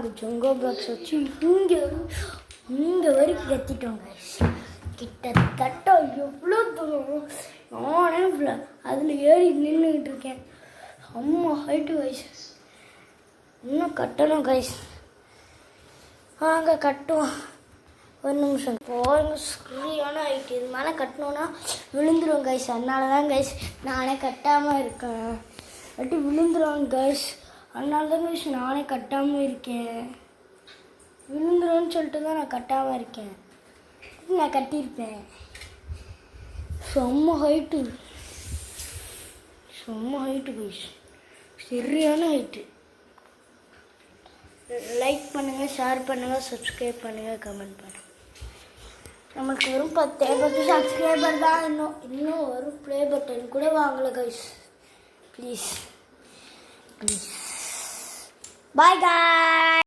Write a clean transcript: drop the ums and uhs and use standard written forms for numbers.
நாங்கள் ஜங்கோ பாக்ஸ் வச்சு இங்கே வரைக்கும் கத்திட்டோம் கைஸ். கிட்டத்தட்ட எவ்வளோ தூரம் நானே அதில் ஏறி நின்றுக்கிட்டு இருக்கேன். அம்மா ஹைட்டு கைஸ். இன்னும் கட்டணும் கைஸ். நாங்கள் கட்டுவோம். ஒரு நிமிஷம். போங்க சரியான ஹைட்டு. இது மேலே கட்டணுன்னா விழுந்துடும் கைஸ். அதனால தான் கைஸ் நானே கட்டாமல் இருக்கேன். கட்டி விழுந்துடும் கைஸ். அதனால தான் கைஸ் நானே கட்டாமல் இருக்கேன். விழுந்துரும்னு சொல்லிட்டு தான் நான் கட்டாமல் இருக்கேன். நான் கட்டியிருப்பேன். செம்ம ஹைட்டு கைஸ். சரியான ஹைட்டு. லைக் பண்ணுங்கள், ஷேர் பண்ணுங்கள், சப்ஸ்கிரைப் பண்ணுங்கள், கமெண்ட் பண்ணுங்கள். நமக்கு வெறும் 10 சப்ஸ்கிரைபர் தான். இன்னும் ஒரு ப்ளே பட்டன் கூட வாங்கலை கைஸ். ப்ளீஸ். பாய் காய்.